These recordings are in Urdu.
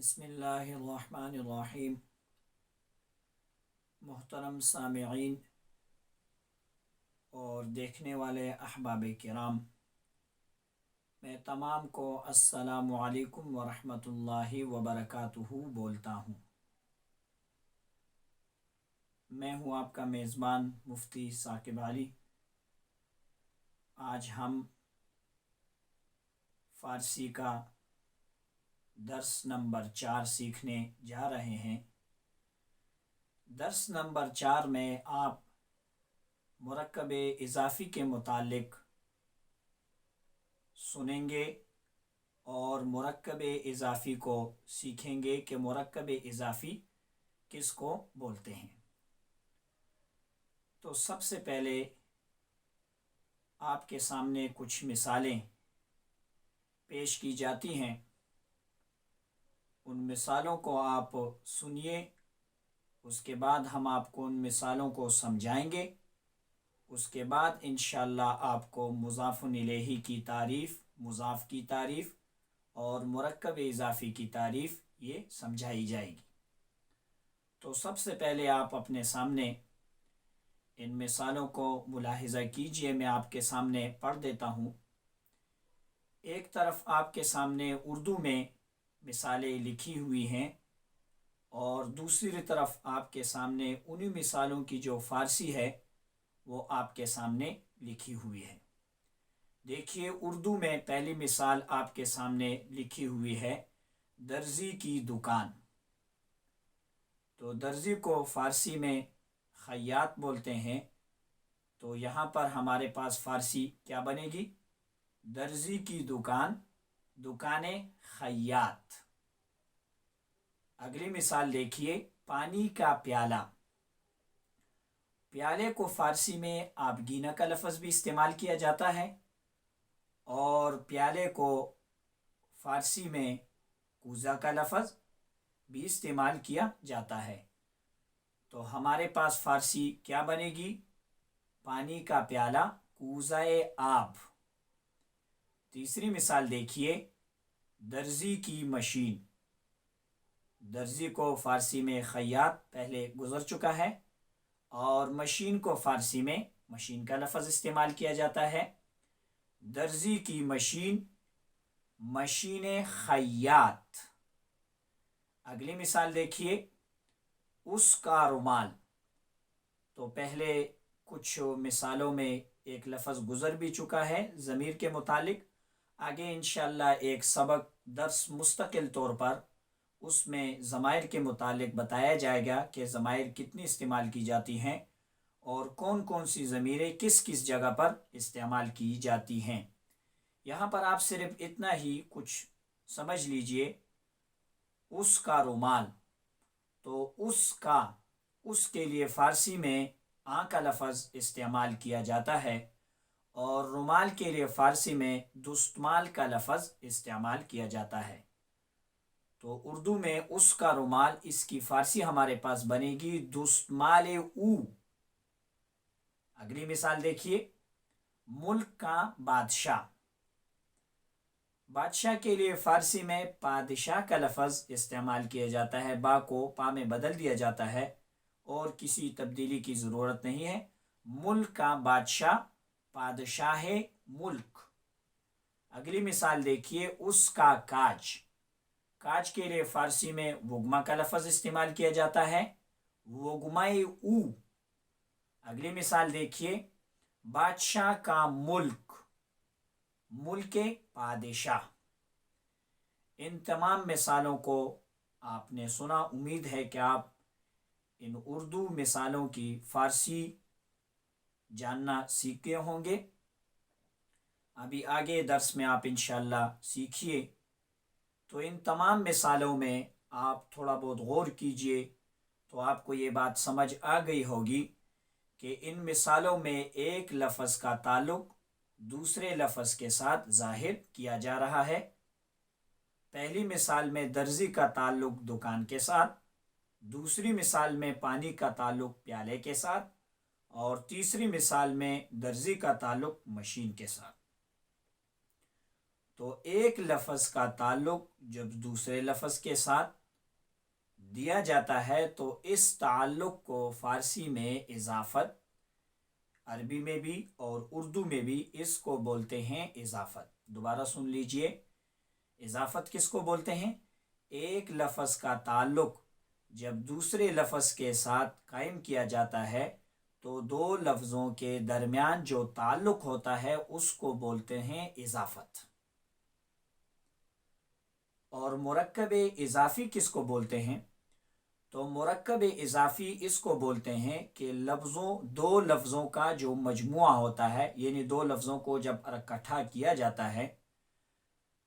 بسم اللہ الرحمن الرحیم۔ محترم سامعین اور دیکھنے والے احباب کرام، میں تمام کو السلام علیکم ورحمۃ اللہ وبرکاتہ بولتا ہوں۔ میں ہوں آپ کا میزبان مفتی ثاقب علی۔ آج ہم فارسی کا درس نمبر 4 سیکھنے جا رہے ہیں۔ درس نمبر 4 میں آپ مرکب اضافی کے متعلق سنیں گے اور مرکب اضافی کو سیکھیں گے کہ مرکب اضافی کس کو بولتے ہیں۔ تو سب سے پہلے آپ کے سامنے کچھ مثالیں پیش کی جاتی ہیں، ان مثالوں کو آپ سنیے، اس کے بعد ہم آپ کو ان مثالوں کو سمجھائیں گے۔ اس کے بعد انشاءاللہ آپ کو مضاف الیہ کی تعریف، مضاف کی تعریف اور مرکب اضافی کی تعریف یہ سمجھائی جائے گی۔ تو سب سے پہلے آپ اپنے سامنے ان مثالوں کو ملاحظہ کیجئے۔ میں آپ کے سامنے پڑھ دیتا ہوں۔ ایک طرف آپ کے سامنے اردو میں مثالیں لکھی ہوئی ہیں اور دوسری طرف آپ کے سامنے انہی مثالوں کی جو فارسی ہے وہ آپ کے سامنے لکھی ہوئی ہے۔ دیکھیے، اردو میں پہلی مثال آپ کے سامنے لکھی ہوئی ہے، درزی کی دکان۔ تو درزی کو فارسی میں خیاط بولتے ہیں، تو یہاں پر ہمارے پاس فارسی کیا بنے گی؟ درزی کی دکان، دکان خیاط۔ اگلی مثال دیکھیے، پانی کا پیالہ۔ پیالے کو فارسی میں آبگینہ کا لفظ بھی استعمال کیا جاتا ہے اور پیالے کو فارسی میں کوزہ کا لفظ بھی استعمال کیا جاتا ہے۔ تو ہمارے پاس فارسی کیا بنے گی؟ پانی کا پیالہ، کوزہ آب۔ تیسری مثال دیکھیے، درزی کی مشین۔ درزی کو فارسی میں خیاط پہلے گزر چکا ہے اور مشین کو فارسی میں مشین کا لفظ استعمال کیا جاتا ہے۔ درزی کی مشین، مشین خیاط۔ اگلی مثال دیکھیے، اس کا رومال۔ تو پہلے کچھ مثالوں میں ایک لفظ گزر بھی چکا ہے ضمیر کے متعلق۔ آگے انشاءاللہ ایک سبق درس مستقل طور پر اس میں ضمائر کے متعلق بتایا جائے گا کہ ضمائر کتنی استعمال کی جاتی ہیں اور کون کون سی ضمیریں کس کس جگہ پر استعمال کی جاتی ہیں۔ یہاں پر آپ صرف اتنا ہی کچھ سمجھ لیجئے، اس کا رومال۔ تو اس کے لیے فارسی میں آں کا لفظ استعمال کیا جاتا ہے اور رومال کے لیے فارسی میں دستمال کا لفظ استعمال کیا جاتا ہے۔ تو اردو میں اس کا رومال، اس کی فارسی ہمارے پاس بنے گی دستمال او۔ اگلی مثال دیکھیے، ملک کا بادشاہ۔ بادشاہ کے لیے فارسی میں پادشاہ کا لفظ استعمال کیا جاتا ہے، با کو پا میں بدل دیا جاتا ہے اور کسی تبدیلی کی ضرورت نہیں ہے۔ ملک کا بادشاہ، پادشاہ ملک۔ اگلی مثال دیکھیے، اس کا کاج۔ کاج کے لیے فارسی میں وگما کا لفظ استعمال کیا جاتا ہے، وگمائے او۔ اگلی مثال دیکھیے، بادشاہ کا ملک، ملک پادشاہ۔ ان تمام مثالوں کو آپ نے سنا، امید ہے کہ آپ ان اردو مثالوں کی فارسی جاننا سیکھے ہوں گے۔ ابھی آگے درس میں آپ انشاءاللہ سیکھیے۔ تو ان تمام مثالوں میں آپ تھوڑا بہت غور کیجئے تو آپ کو یہ بات سمجھ آ گئی ہوگی کہ ان مثالوں میں ایک لفظ کا تعلق دوسرے لفظ کے ساتھ ظاہر کیا جا رہا ہے۔ پہلی مثال میں درزی کا تعلق دکان کے ساتھ، دوسری مثال میں پانی کا تعلق پیالے کے ساتھ اور تیسری مثال میں درزی کا تعلق مشین کے ساتھ۔ تو ایک لفظ کا تعلق جب دوسرے لفظ کے ساتھ دیا جاتا ہے تو اس تعلق کو فارسی میں اضافت، عربی میں بھی اور اردو میں بھی اس کو بولتے ہیں اضافت۔ دوبارہ سن لیجئے، اضافت کس کو بولتے ہیں؟ ایک لفظ کا تعلق جب دوسرے لفظ کے ساتھ قائم کیا جاتا ہے تو دو لفظوں کے درمیان جو تعلق ہوتا ہے اس کو بولتے ہیں اضافت۔ اور مرکب اضافی کس کو بولتے ہیں؟ تو مرکب اضافی اس کو بولتے ہیں کہ دو لفظوں کا جو مجموعہ ہوتا ہے، یعنی دو لفظوں کو جب اکٹھا کیا جاتا ہے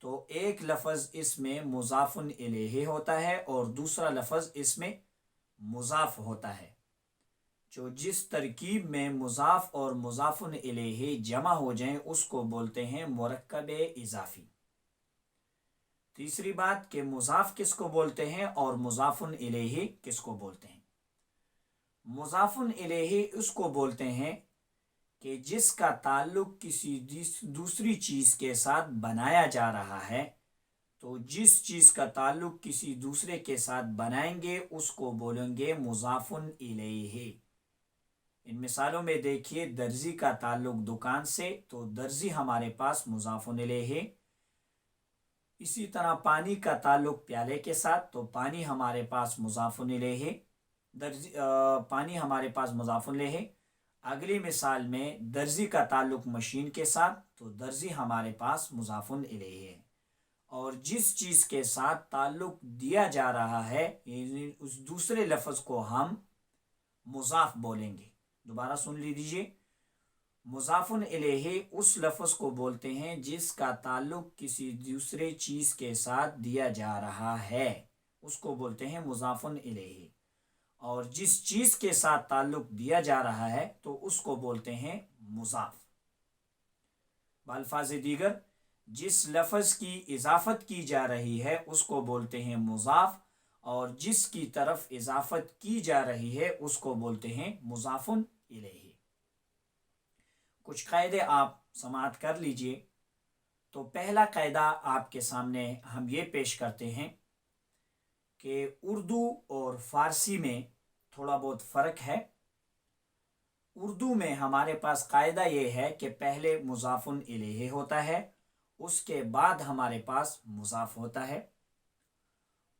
تو ایک لفظ اس میں مضاف الیہ ہوتا ہے اور دوسرا لفظ اس میں مضاف ہوتا ہے۔ جو جس ترکیب میں مضاف اور مضاف الیہ جمع ہو جائیں اس کو بولتے ہیں مرکب اضافی۔ تیسری بات کہ مضاف کس کو بولتے ہیں اور مضاف الیہ کس کو بولتے ہیں؟ مضاف الیہ اس کو بولتے ہیں کہ جس کا تعلق کسی دوسری چیز کے ساتھ بنایا جا رہا ہے، تو جس چیز کا تعلق کسی دوسرے کے ساتھ بنائیں گے اس کو بولیں گے مضاف الیہ۔ ان مثالوں میں دیکھیے، درزی کا تعلق دکان سے تو درزی ہمارے پاس مضاف الیہ ہے۔ اسی طرح پانی کا تعلق پیالے کے ساتھ تو پانی ہمارے پاس مضاف الیہ ہے، پانی ہمارے پاس مضاف الیہ ہے۔ اگلی مثال میں درزی کا تعلق مشین کے ساتھ تو درزی ہمارے پاس مضاف الیہ ہے۔ اور جس چیز کے ساتھ تعلق دیا جا رہا ہے یعنی اس دوسرے لفظ کو ہم مضاف بولیں گے۔ دوبارہ سن لیجیے، مضاف الیہ اس لفظ کو بولتے ہیں جس کا تعلق کسی دوسرے چیز کے ساتھ دیا جا رہا ہے، اس کو بولتے ہیں مضاف الیہ۔ اور جس چیز کے ساتھ تعلق دیا جا رہا ہے تو اس کو بولتے ہیں مضاف۔ بالفاظ دیگر، جس لفظ کی اضافت کی جا رہی ہے اس کو بولتے ہیں مضاف، اور جس کی طرف اضافت کی جا رہی ہے اس کو بولتے ہیں مضاف الیہ۔ کچھ قاعدے آپ سماعت کر لیجئے۔ تو پہلا قاعدہ آپ کے سامنے ہم یہ پیش کرتے ہیں کہ اردو اور فارسی میں تھوڑا بہت فرق ہے۔ اردو میں ہمارے پاس قاعدہ یہ ہے کہ پہلے مضاف الیہ ہوتا ہے، اس کے بعد ہمارے پاس مضاف ہوتا ہے،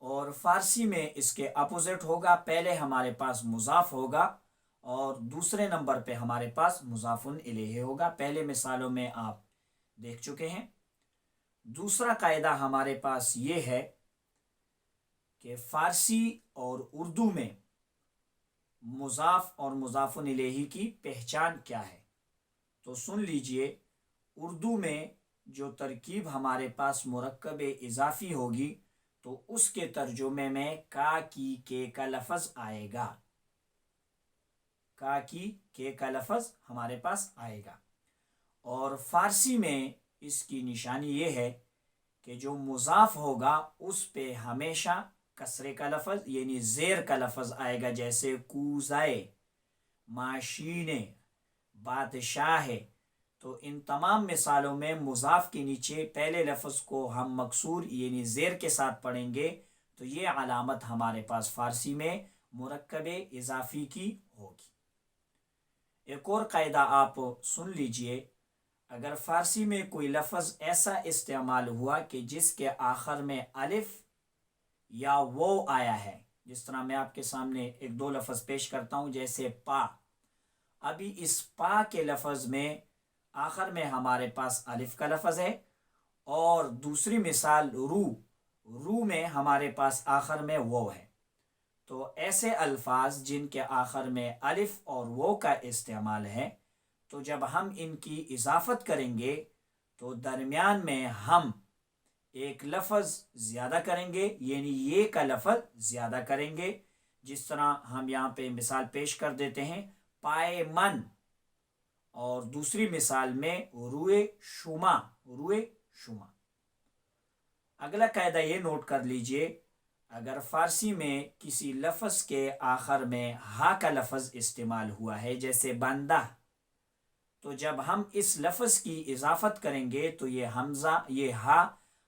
اور فارسی میں اس کے اپوزٹ ہوگا، پہلے ہمارے پاس مضاف ہوگا اور دوسرے نمبر پہ ہمارے پاس مضاف الیہ ہوگا۔ پہلے مثالوں میں آپ دیکھ چکے ہیں۔ دوسرا قاعدہ ہمارے پاس یہ ہے کہ فارسی اور اردو میں مضاف اور مضاف الیہ کی پہچان کیا ہے۔ تو سن لیجئے، اردو میں جو ترکیب ہمارے پاس مرکب اضافی ہوگی تو اس کے ترجمے میں کا کی کے کا لفظ آئے گا، کا کی کے کا لفظ ہمارے پاس آئے گا۔ اور فارسی میں اس کی نشانی یہ ہے کہ جو مضاف ہوگا اس پہ ہمیشہ کسرے کا لفظ یعنی زیر کا لفظ آئے گا، جیسے کوزائے، ماشین، بادشاہ ہے۔ تو ان تمام مثالوں میں مضاف کے نیچے پہلے لفظ کو ہم مکسور یعنی زیر کے ساتھ پڑھیں گے، تو یہ علامت ہمارے پاس فارسی میں مرکب اضافی کی ہوگی۔ ایک اور قاعدہ آپ سن لیجئے، اگر فارسی میں کوئی لفظ ایسا استعمال ہوا کہ جس کے آخر میں الف یا وہ آیا ہے، جس طرح میں آپ کے سامنے ایک دو لفظ پیش کرتا ہوں، جیسے پا۔ ابھی اس پا کے لفظ میں آخر میں ہمارے پاس الف کا لفظ ہے، اور دوسری مثال رو میں ہمارے پاس آخر میں وہ ہے۔ تو ایسے الفاظ جن کے آخر میں الف اور وہ کا استعمال ہے، تو جب ہم ان کی اضافت کریں گے تو درمیان میں ہم ایک لفظ زیادہ کریں گے، یعنی یہ کا لفظ زیادہ کریں گے۔ جس طرح ہم یہاں پہ مثال پیش کر دیتے ہیں، پائے من، اور دوسری مثال میں روئے شما۔ اگلا قاعدہ یہ نوٹ کر لیجئے، اگر فارسی میں کسی لفظ کے آخر میں ہا کا لفظ استعمال ہوا ہے، جیسے بندہ، تو جب ہم اس لفظ کی اضافت کریں گے تو یہ حمزہ، یہ ہا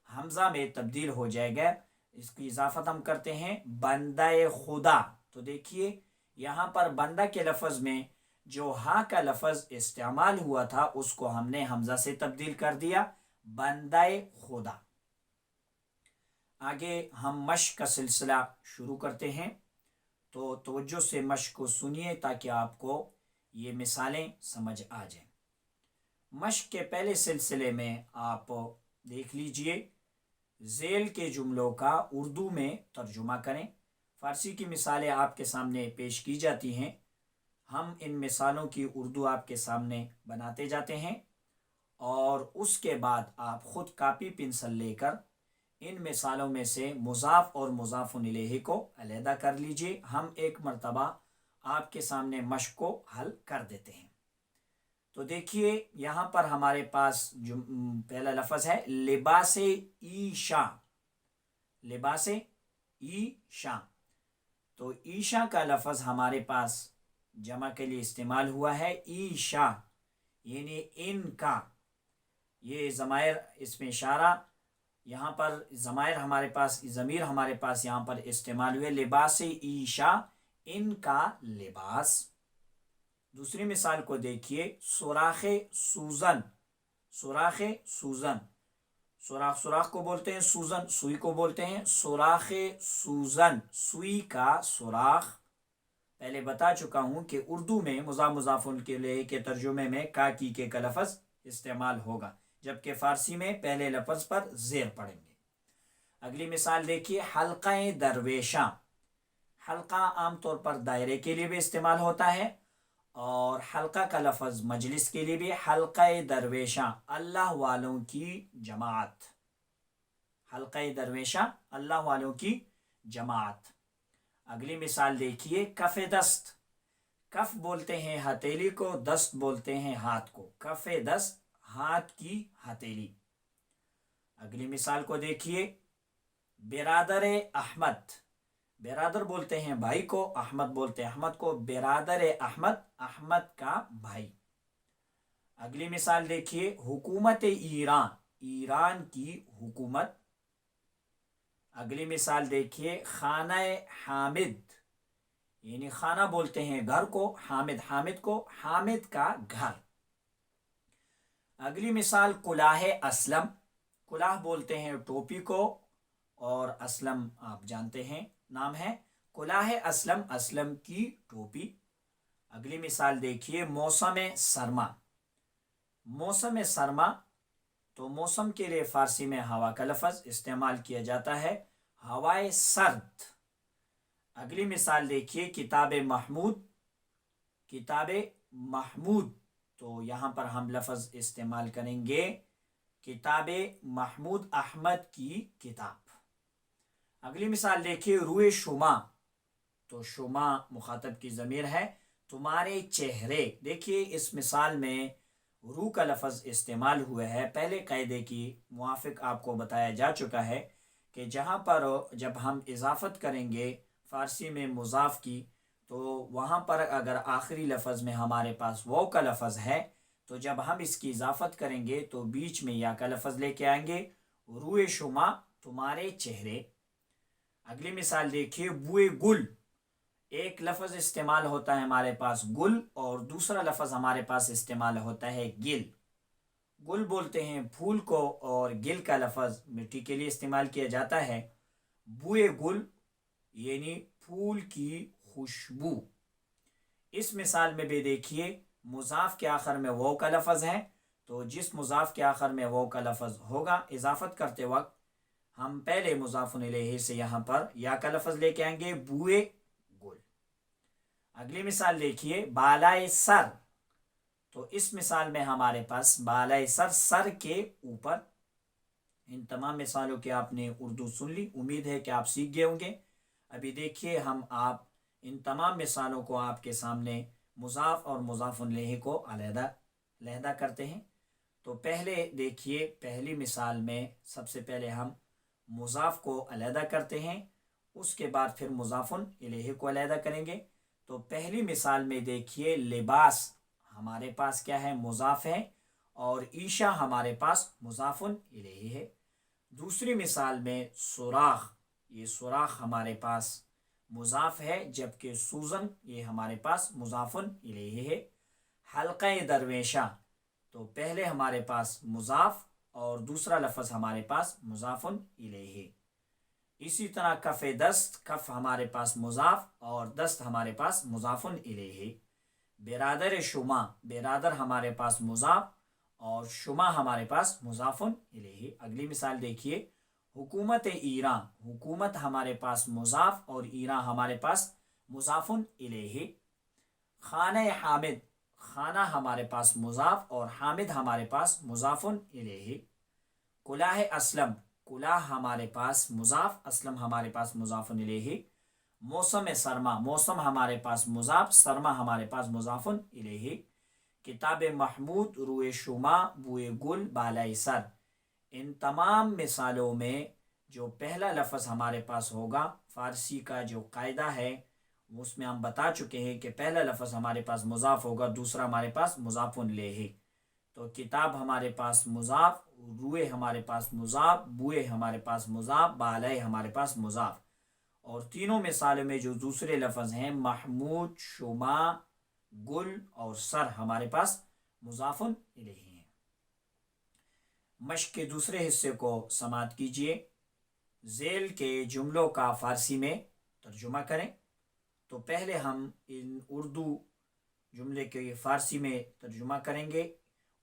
حمزہ میں تبدیل ہو جائے گا. اس کی اضافت ہم کرتے ہیں بندہ خدا. تو دیکھیے یہاں پر بندہ کے لفظ میں جو ہا کا لفظ استعمال ہوا تھا اس کو ہم نے حمزہ سے تبدیل کر دیا بندہ خدا. آگے ہم مشق کا سلسلہ شروع کرتے ہیں. تو توجہ سے مشق کو سنیے تاکہ آپ کو یہ مثالیں سمجھ آ جائیں. مشق کے پہلے سلسلے میں آپ دیکھ لیجئے ذیل کے جملوں کا اردو میں ترجمہ کریں. فارسی کی مثالیں آپ کے سامنے پیش کی جاتی ہیں. ہم ان مثالوں کی اردو آپ کے سامنے بناتے جاتے ہیں اور اس کے بعد آپ خود کاپی پنسل لے کر ان مثالوں میں سے مضاف اور مضاف الیہ کو علیحدہ کر لیجئے. ہم ایک مرتبہ آپ کے سامنے مشق کو حل کر دیتے ہیں. تو دیکھیے یہاں پر ہمارے پاس پہلا لفظ ہے لباس ایشا. لباس ایشا. تو ایشا کا لفظ ہمارے پاس جمع کے لیے استعمال ہوا ہے ایشا، یعنی ان کا. یہ ضمائر اس میں اشارہ، یہاں پر ضمائر ہمارے پاس، ضمیر ہمارے پاس یہاں پر استعمال ہوئے لباس ایشا، ان کا لباس. دوسری مثال کو دیکھیے سوراخ سوزن. سوراخ سوزن، سوراخ سوراخ کو بولتے ہیں، سوزن سوئی کو بولتے ہیں. سوراخ سوزن، سوئی کا سوراخ. پہلے بتا چکا ہوں کہ اردو میں مضاف الیہ کے ترجمے میں کا کی کے کا لفظ استعمال ہوگا، جبکہ فارسی میں پہلے لفظ پر زیر پڑیں گے. اگلی مثال دیکھیے حلقہ درویشاں. حلقہ عام طور پر دائرے کے لیے بھی استعمال ہوتا ہے اور حلقہ کا لفظ مجلس کے لیے بھی. حلقہ درویشاں، اللہ والوں کی جماعت. حلقہ درویشاں، اللہ والوں کی جماعت. اگلی مثال دیکھیے کف دست. کف بولتے ہیں ہتھیلی کو، دست بولتے ہیں ہاتھ کو. کف دست، ہاتھ کی ہتھیلی. اگلی مثال کو دیکھیے برادر احمد. برادر بولتے ہیں بھائی کو، احمد بولتے ہیں احمد کو. برادر احمد، احمد کا بھائی. اگلی مثال دیکھیے حکومت ایران. ایران کی حکومت. اگلی مثال دیکھیے خانہ حامد، یعنی خانہ بولتے ہیں گھر کو، حامد، حامد کو، حامد کا گھر. اگلی مثال کلاه اسلم. کلاه بولتے ہیں ٹوپی کو اور اسلم آپ جانتے ہیں نام ہے. کلاه اسلم، اسلم کی ٹوپی. اگلی مثال دیکھیے موسم سرما. موسم سرما، تو موسم کے لیے فارسی میں ہوا کا لفظ استعمال کیا جاتا ہے ہوائے سرد. اگلی مثال دیکھیے کتاب محمود. کتاب محمود، تو یہاں پر ہم لفظ استعمال کریں گے کتاب محمود، احمد کی کتاب. اگلی مثال دیکھیے روئے شما. تو شما مخاطب کی ضمیر ہے. تمہارے چہرے. دیکھیے اس مثال میں رو کا لفظ استعمال ہوا ہے. پہلے قاعدے کی موافق آپ کو بتایا جا چکا ہے کہ جہاں پر جب ہم اضافت کریں گے فارسی میں مضاف کی، تو وہاں پر اگر آخری لفظ میں ہمارے پاس واو کا لفظ ہے تو جب ہم اس کی اضافت کریں گے تو بیچ میں یا کا لفظ لے کے آئیں گے. روئے شما، تمہارے چہرے. اگلی مثال دیکھیے بوئے گل. ایک لفظ استعمال ہوتا ہے ہمارے پاس گل اور دوسرا لفظ ہمارے پاس استعمال ہوتا ہے گل. گل بولتے ہیں پھول کو اور گل کا لفظ مٹی کے لیے استعمال کیا جاتا ہے. بوئے گل یعنی پھول کی خوشبو. اس مثال میں بھی دیکھیے مضاف کے آخر میں واو کا لفظ ہے، تو جس مضاف کے آخر میں واو کا لفظ ہوگا اضافت کرتے وقت ہم پہلے مضاف الیہ سے یہاں پر یا کا لفظ لے کے آئیں گے بوئے گل. اگلی مثال دیکھیے بالائے سر. تو اس مثال میں ہمارے پاس بالائے سر، سر کے اوپر. ان تمام مثالوں کے آپ نے اردو سن لی، امید ہے کہ آپ سیکھ گئے ہوں گے. ابھی دیکھیے ہم آپ ان تمام مثالوں کو آپ کے سامنے مضاف اور مضاف الیہ کو علیحدہ کرتے ہیں. تو پہلے دیکھیے پہلی مثال میں سب سے پہلے ہم مضاف کو علیحدہ کرتے ہیں، اس کے بعد پھر مضاف الیہ کو علیحدہ کریں گے. تو پہلی مثال میں دیکھیے لباس ہمارے پاس کیا ہے؟ مضاف ہے، اور عیشا ہمارے پاس مضاف الیہ ہے۔ دوسری مثال میں سوراخ، یہ سوراخ ہمارے پاس مضاف ہے، جبکہ سوزن یہ ہمارے پاس مضاف الیہ ہے۔ حلقہ درویشہ، تو پہلے ہمارے پاس مضاف اور دوسرا لفظ ہمارے پاس مضاف الیہ۔ اسی طرح کف دست، کف ہمارے پاس مضاف اور دست ہمارے پاس مضاف الیہ۔ برادر شما، برادر ہمارے پاس مضاف اور شما ہمارے پاس مضاف الیہ۔ اگلی مثال دیکھیے، حکومت ایران، حکومت ہمارے پاس مضاف اور ایران ہمارے پاس مضاف الیہ۔ خانہ حامد، خانہ ہمارے پاس مضاف اور حامد ہمارے پاس مضاف الیہ۔ کلاه اسلم، کلاه ہمارے پاس مضاف، اسلم ہمارے پاس مضاف الیہ۔ موسم سرما، موسم ہمارے پاس مضاف، سرما ہمارے پاس مضاف الیہ۔ کتاب محمود، روئے شما، بوئے گل، بالائے سر۔ ان تمام مثالوں میں جو پہلا لفظ ہمارے پاس ہوگا، فارسی کا جو قاعدہ ہے اس میں ہم بتا چکے ہیں کہ پہلا لفظ ہمارے پاس مضاف ہوگا، دوسرا ہمارے پاس مضاف الیہ۔ تو کتاب ہمارے پاس مضاف، روئے ہمارے پاس مضاف، بوئے ہمارے پاس مضاف، بالائے ہمارے پاس مضاف۔ اور تینوں مثالوں میں جو دوسرے لفظ ہیں محمود، شما، گل اور سر، ہمارے پاس مضاف الیہ ہیں۔ مشق کے دوسرے حصے کو سماعت کیجیے۔ ذیل کے جملوں کا فارسی میں ترجمہ کریں۔ تو پہلے ہم ان اردو جملے کے فارسی میں ترجمہ کریں گے،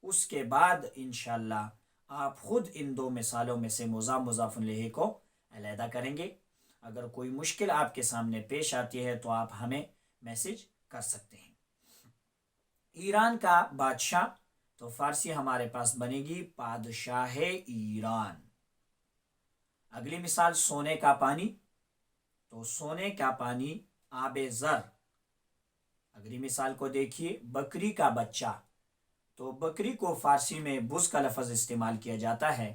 اس کے بعد انشاءاللہ آپ خود ان دو مثالوں میں سے مضاف الیہ کو علیحدہ کریں گے۔ اگر کوئی مشکل آپ کے سامنے پیش آتی ہے تو آپ ہمیں میسج کر سکتے ہیں۔ ایران کا بادشاہ، تو فارسی ہمارے پاس بنے گی پادشاہ ایران۔ اگلی مثال سونے کا پانی، تو سونے کا پانی آب زر۔ اگلی مثال کو دیکھیے، بکری کا بچہ، تو بکری کو فارسی میں بز کا لفظ استعمال کیا جاتا ہے،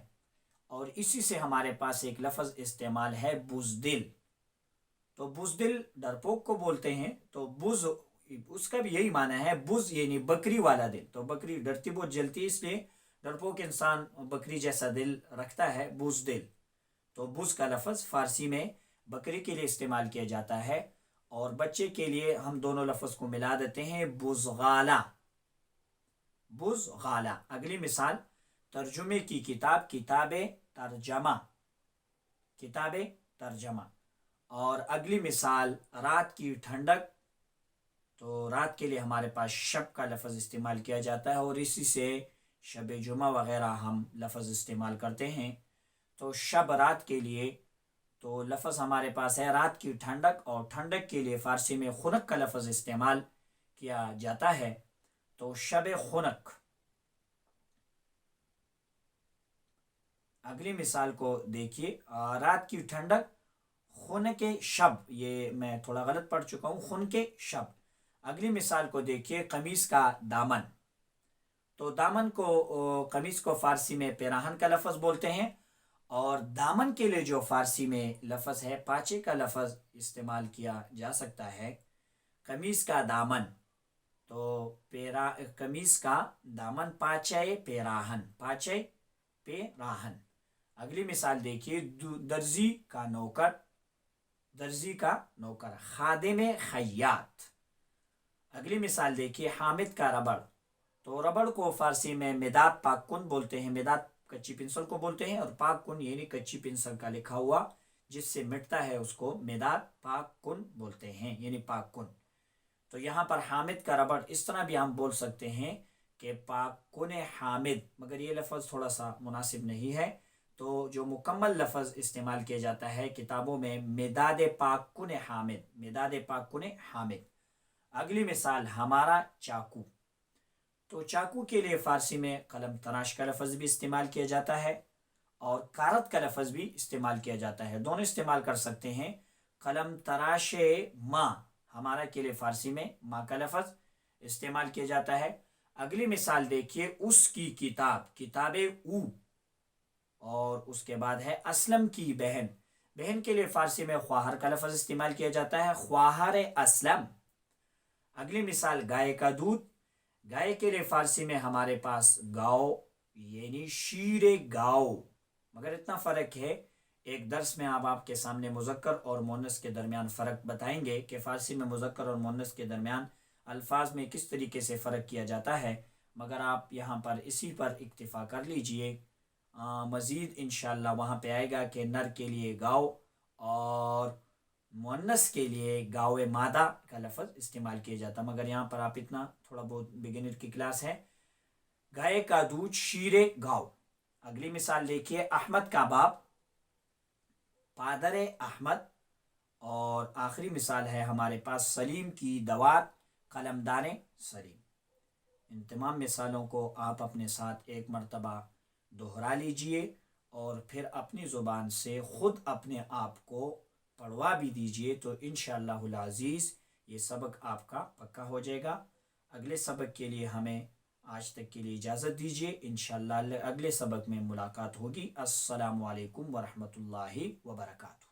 اور اسی سے ہمارے پاس ایک لفظ استعمال ہے بزدل۔ تو بزدل ڈرپوک کو بولتے ہیں، تو بز اس کا بھی یہی معنی ہے، بز یعنی بکری والا دل۔ تو بکری ڈرتی بہت جلتی ہے، اس لیے ڈرپوک انسان بکری جیسا دل رکھتا ہے، بزدل۔ تو بز کا لفظ فارسی میں بکری کے لیے استعمال کیا جاتا ہے، اور بچے کے لیے ہم دونوں لفظ کو ملا دیتے ہیں، بزغالہ، بزغالہ۔ اگلی مثال ترجمے کی کتاب، کتاب ترجمہ، کتاب ترجمہ۔ اور اگلی مثال رات کی ٹھنڈک، تو رات کے لیے ہمارے پاس شب کا لفظ استعمال کیا جاتا ہے، اور اسی سے شب جمعہ وغیرہ ہم لفظ استعمال کرتے ہیں۔ تو شب رات کے لیے تو لفظ ہمارے پاس ہے رات کی ٹھنڈک، اور ٹھنڈک کے لیے فارسی میں خنک کا لفظ استعمال کیا جاتا ہے، تو شب خنک۔ اگلی مثال کو دیکھیے، رات کی ٹھنڈک، خنک شب، یہ میں تھوڑا غلط پڑھ چکا ہوں، خنک شب۔ اگلی مثال کو دیکھیے، قمیص کا دامن، تو دامن کو قمیص کو فارسی میں پیراہن کا لفظ بولتے ہیں، اور دامن کے لیے جو فارسی میں لفظ ہے پاچے کا لفظ استعمال کیا جا سکتا ہے۔ قمیص کا دامن، تو قمیص کا دامن، پاچے پیراہن، پاچے پیراہن۔ اگلی مثال دیکھیے، درزی کا نوکر، درزی کا نوکر، خادم خیاط۔ اگلی مثال دیکھیے، حامد کا ربڑ، تو ربڑ کو فارسی میں مداد پاک کن بولتے ہیں، مداد کچی پنسل کو بولتے ہیں، اور پاک کن یعنی کچی پنسل کا لکھا ہوا جس سے مٹتا ہے اس کو مداد پاک کن بولتے ہیں، یعنی پاک کن۔ تو یہاں پر حامد کا ربڑ اس طرح بھی ہم بول سکتے ہیں کہ پاک کن حامد، مگر یہ لفظ تھوڑا سا مناسب نہیں ہے، تو جو مکمل لفظ استعمال کیا جاتا ہے کتابوں میں مداد پاک کن حامد، مداد پاک کن حامد۔ اگلی مثال ہمارا چاقو، تو چاقو کے لیے فارسی میں قلم تراش کا لفظ بھی استعمال کیا جاتا ہے، اور کارت کا لفظ بھی استعمال کیا جاتا ہے، دونوں استعمال کر سکتے ہیں۔ قلم تراش ماں، ہمارا کے لیے فارسی میں ماں کا لفظ استعمال کیا جاتا ہے۔ اگلی مثال دیکھیے، اس کی کتاب، کتاب او، اور اس کے بعد ہے اسلم کی بہن، بہن کے لیے فارسی میں خواہر کا لفظ استعمال کیا جاتا ہے، خواہر اسلم۔ اگلی مثال گائے کا دودھ، گائے کے لیے فارسی میں ہمارے پاس گاؤ یعنی شیر گاؤ، مگر اتنا فرق ہے، ایک درس میں آپ کے سامنے مذکر اور مؤنث کے درمیان فرق بتائیں گے کہ فارسی میں مذکر اور مؤنث کے درمیان الفاظ میں کس طریقے سے فرق کیا جاتا ہے، مگر آپ یہاں پر اسی پر اکتفا کر لیجئے۔ مزید انشاءاللہ وہاں پہ آئے گا کہ نر کے لیے گاؤ اور مؤنث کے لیے گاؤ مادہ کا لفظ استعمال کیا جاتا، مگر یہاں پر آپ اتنا تھوڑا بہت بگنر کی کلاس ہے۔ گائے کا دودھ شیر گاؤ۔ اگلی مثال دیکھیے، احمد کا باپ پادر احمد، اور آخری مثال ہے ہمارے پاس سلیم کی دوات قلمدان سلیم۔ ان تمام مثالوں کو آپ اپنے ساتھ ایک مرتبہ دہرا لیجئے اور پھر اپنی زبان سے خود اپنے آپ کو پڑھوا بھی دیجئے، تو انشاءاللہ العزیز یہ سبق آپ کا پکا ہو جائے گا۔ اگلے سبق کے لیے ہمیں آج تک کے لیے اجازت دیجیے، انشاءاللہ اگلے سبق میں ملاقات ہوگی۔ السلام علیکم ورحمۃ اللہ وبرکاتہ۔